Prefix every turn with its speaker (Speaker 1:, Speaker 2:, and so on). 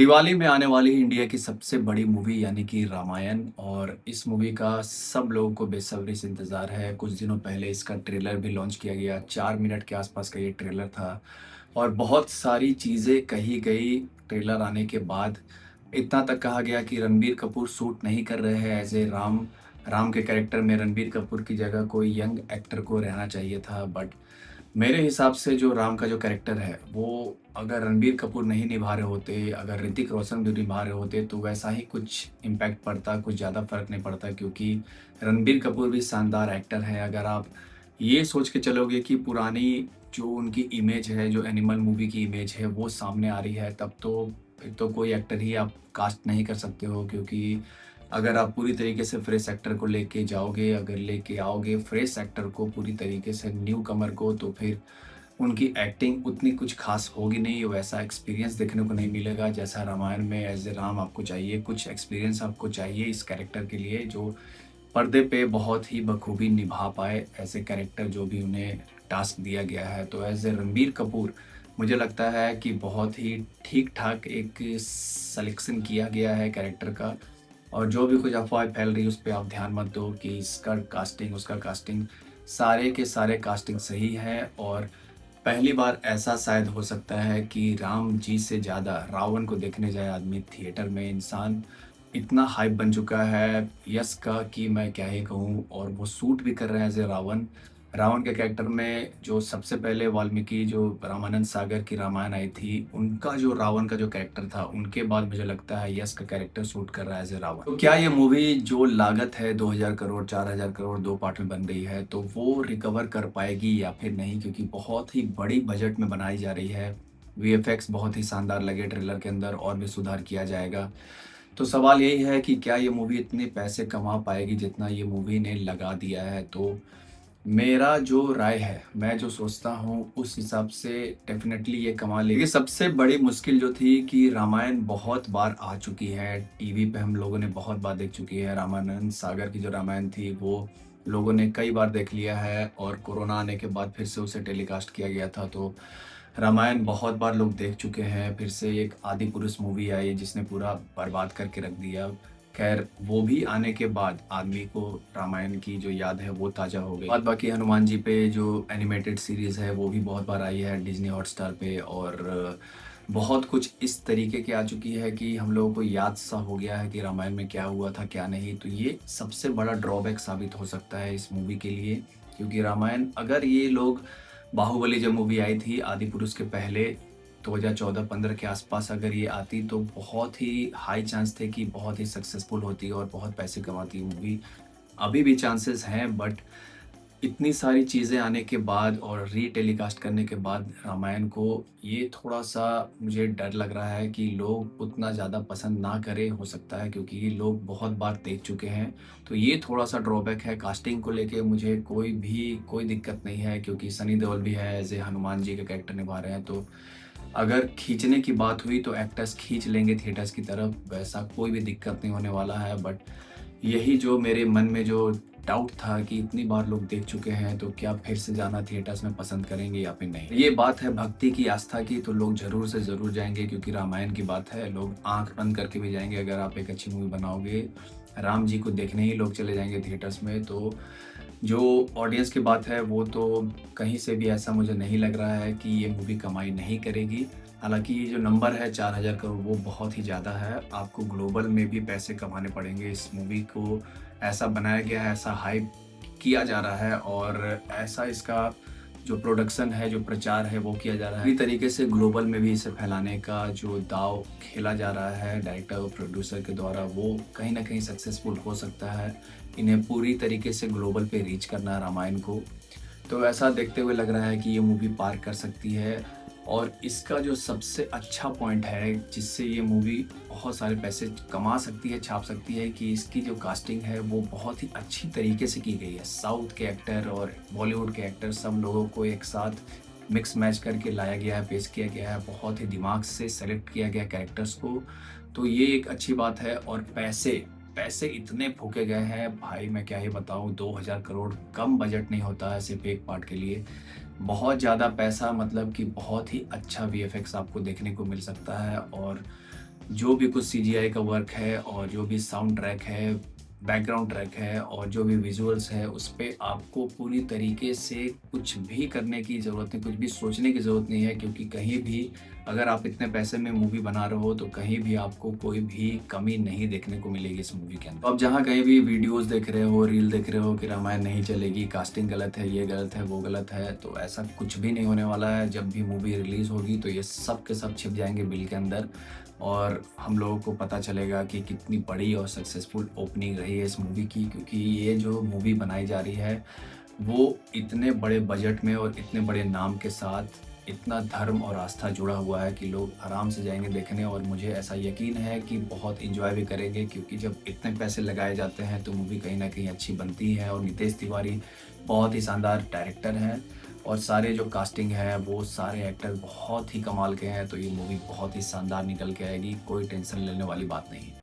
Speaker 1: दिवाली में आने वाली इंडिया की सबसे बड़ी मूवी यानी कि रामायण। और इस मूवी का सब लोगों को बेसब्री से इंतज़ार है। कुछ दिनों पहले इसका ट्रेलर भी लॉन्च किया गया। 4 मिनट के आसपास का ये ट्रेलर था और बहुत सारी चीज़ें कही गई ट्रेलर आने के बाद। इतना तक कहा गया कि रणबीर कपूर सूट नहीं कर रहे हैं एज ए राम। राम के कैरेक्टर में रणबीर कपूर की जगह कोई यंग एक्टर को रहना चाहिए था। बट मेरे हिसाब से जो राम का जो कैरेक्टर है वो अगर रणबीर कपूर नहीं निभा रहे होते, अगर ऋतिक रोशन भी निभा रहे होते तो वैसा ही कुछ इम्पैक्ट पड़ता, कुछ ज़्यादा फ़र्क नहीं पड़ता। क्योंकि रणबीर कपूर भी शानदार एक्टर है। अगर आप ये सोच के चलोगे कि पुरानी जो उनकी इमेज है, जो एनिमल मूवी की इमेज है वो सामने आ रही है, तब तो फिर तो कोई एक्टर ही आप कास्ट नहीं कर सकते हो। क्योंकि अगर आप पूरी तरीके से फ्रेश एक्टर को लेके जाओगे, अगर लेके आओगे फ्रेश एक्टर को पूरी तरीके से न्यू कमर को, तो फिर उनकी एक्टिंग उतनी कुछ खास होगी नहीं। वैसा एक्सपीरियंस देखने को नहीं मिलेगा जैसा रामायण में एज ए राम आपको चाहिए। कुछ एक्सपीरियंस आपको चाहिए इस कैरेक्टर के लिए जो पर्दे पे बहुत ही बखूबी निभा पाए ऐसे कैरेक्टर जो भी उन्हें टास्क दिया गया है। तो एज ए रणबीर कपूर मुझे लगता है कि बहुत ही ठीक ठाक एक सलेक्शन किया गया है कैरेक्टर का। और जो भी कुछ अफवाहें फैल रही है उस पे आप ध्यान मत दो कि इसका कास्टिंग, उसका कास्टिंग, सारे के सारे कास्टिंग सही है। और पहली बार ऐसा शायद हो सकता है कि राम जी से ज़्यादा रावण को देखने जाए आदमी थिएटर में। इंसान इतना हाइप बन चुका है यश का कि मैं क्या ही कहूँ। और वो सूट भी कर रहे हैं एज़ ए रावण। रावण के कैरेक्टर में जो सबसे पहले वाल्मीकि जो रामानंद सागर की रामायण आई थी, उनका जो रावण का जो कैरेक्टर था, उनके बाद मुझे लगता है यश का कैरेक्टर सूट कर रहा है एज़ ए रावण। तो क्या ये मूवी जो लागत है 2000 करोड़ 4000 करोड़ 2 पार्ट में बन रही है, तो वो रिकवर कर पाएगी या फिर नहीं? क्योंकि बहुत ही बड़ी बजट में बनाई जा रही है। वीएफएक्स बहुत ही शानदार लगे ट्रेलर के अंदर, और भी सुधार किया जाएगा। तो सवाल यही है कि क्या ये मूवी इतने पैसे कमा पाएगी जितना ये मूवी ने लगा दिया है? तो मेरा जो राय है, मैं जो सोचता हूँ उस हिसाब से डेफ़िनेटली ये कमा लेगी। सबसे बड़ी मुश्किल जो थी कि रामायण बहुत बार आ चुकी है, टीवी पे हम लोगों ने बहुत बार देख चुकी है। रामानंद सागर की जो रामायण थी वो लोगों ने कई बार देख लिया है, और कोरोना आने के बाद फिर से उसे टेलीकास्ट किया गया था। तो रामायण बहुत बार लोग देख चुके हैं। फिर से एक आदिपुरुष मूवी आई जिसने पूरा बर्बाद करके रख दिया। खैर वो भी आने के बाद आदमी को रामायण की जो याद है वो ताज़ा हो गई। बाद बाकी हनुमान जी पे जो एनिमेटेड सीरीज़ है वो भी बहुत बार आई है डिज़नी हॉटस्टार पे। और बहुत कुछ इस तरीके की आ चुकी है कि हम लोगों को याद सा हो गया है कि रामायण में क्या हुआ था क्या नहीं। तो ये सबसे बड़ा ड्रॉबैक साबित हो सकता है इस मूवी के लिए। क्योंकि रामायण, अगर ये लोग, बाहुबली जब मूवी आई थी आदिपुरुष के पहले 2014-15 के आसपास अगर ये आती तो बहुत ही हाई चांस थे कि बहुत ही सक्सेसफुल होती और बहुत पैसे कमाती मूवी। अभी भी चांसेस हैं, बट इतनी सारी चीज़ें आने के बाद और री-टेलीकास्ट करने के बाद रामायण को ये थोड़ा-सा मुझे डर लग रहा है कि लोग उतना ज़्यादा पसंद ना करें, हो सकता है क्योंकि ये लोग बहुत बार देख चुके हैं। तो ये थोड़ा-सा ड्रॉबैक है। कास्टिंग को लेके मुझे कोई दिक्कत नहीं है, क्योंकि सनी देओल भी है एज़ ए हनुमान जी का कैरेक्टर निभा रहे हैं। तो अगर खींचने की बात हुई तो एक्टर्स खींच लेंगे थिएटर्स की तरफ, वैसा कोई भी दिक्कत नहीं होने वाला है। बट यही जो मेरे मन में जो डाउट था कि इतनी बार लोग देख चुके हैं तो क्या फिर से जाना थिएटर्स में पसंद करेंगे या फिर नहीं। ये बात है भक्ति की, आस्था की, तो लोग ज़रूर से ज़रूर जाएँगे क्योंकि रामायण की बात है। लोग आँख बंद करके भी जाएँगे। अगर आप एक अच्छी मूवी बनाओगे, राम जी को देखने ही लोग चले जाएँगे थिएटर्स में। तो जो ऑडियंस की बात है वो तो कहीं से भी ऐसा मुझे नहीं लग रहा है कि ये मूवी कमाई नहीं करेगी। हालाँकि ये जो नंबर है 4000 करोड़ वो बहुत ही ज़्यादा है। आपको ग्लोबल में भी पैसे कमाने पड़ेंगे। इस मूवी को ऐसा बनाया गया है, ऐसा हाइप किया जा रहा है, और ऐसा इसका जो प्रोडक्शन है, जो प्रचार है वो किया जा रहा है। इसी तरीके से ग्लोबल में भी इसे फैलाने का जो दाव खेला जा रहा है डायरेक्टर और प्रोड्यूसर के द्वारा, वो कहीं न कहीं सक्सेसफुल हो सकता है। इन्हें पूरी तरीके से ग्लोबल पे रीच करना है रामायण को। तो ऐसा देखते हुए लग रहा है कि ये मूवी पार कर सकती है। और इसका जो सबसे अच्छा पॉइंट है जिससे ये मूवी बहुत सारे पैसे कमा सकती है, छाप सकती है, कि इसकी जो कास्टिंग है वो बहुत ही अच्छी तरीके से की गई है। साउथ के एक्टर और बॉलीवुड के एक्टर सब लोगों को एक साथ मिक्स मैच करके लाया गया है, पेश किया गया है। बहुत ही दिमाग से सेलेक्ट किया गया कैरेक्टर्स को। तो ये एक अच्छी बात है। और पैसे पैसे इतने फूके गए हैं भाई, मैं क्या ही बताऊँ। 2000 करोड़ कम बजट नहीं होता है सिर्फ एक पार्ट के लिए। बहुत ज़्यादा पैसा, मतलब कि बहुत ही अच्छा वीएफएक्स आपको देखने को मिल सकता है। और जो भी कुछ सीजीआई का वर्क है और जो भी साउंड ट्रैक है, बैकग्राउंड ट्रैक है और जो भी विजुअल्स है, उस पे आपको पूरी तरीके से कुछ भी करने की ज़रूरत नहीं, कुछ भी सोचने की ज़रूरत नहीं है, क्योंकि कहीं भी अगर आप इतने पैसे में मूवी बना रहे हो, तो कहीं भी आपको कोई भी कमी नहीं देखने को मिलेगी इस मूवी के अंदर। अब जहाँ कहीं भी वीडियोज़ देख रहे हो, रील देख रहे हो कि रामायण नहीं चलेगी, कास्टिंग गलत है, ये गलत है, वो गलत है, तो ऐसा कुछ भी नहीं होने वाला है। जब भी मूवी रिलीज़ होगी, तो ये सब के सब छिप जाएँगे बिल के अंदर और हम लोगों को पता चलेगा कि कितनी बड़ी और सक्सेसफुल ओपनिंग रही है इस मूवी की, क्योंकि ये जो मूवी बनाई जा रही है, वो इतने बड़े बजट में और इतने बड़े नाम के साथ इतना धर्म और आस्था जुड़ा हुआ है कि लोग आराम से जाएँगे देखने और मुझे ऐसा यकीन है कि बहुत एन्जॉय भी करेंगे, क्योंकि जब इतने पैसे लगाए जाते हैं तो मूवी कहीं न कहीं अच्छी बनती है और नितेश तिवारी बहुत ही शानदार डायरेक्टर हैं और सारे जो कास्टिंग है वो सारे एक्टर बहुत ही कमाल के हैं, तो ये मूवी बहुत ही शानदार निकल के आएगी, कोई टेंशन लेने वाली बात नहीं है।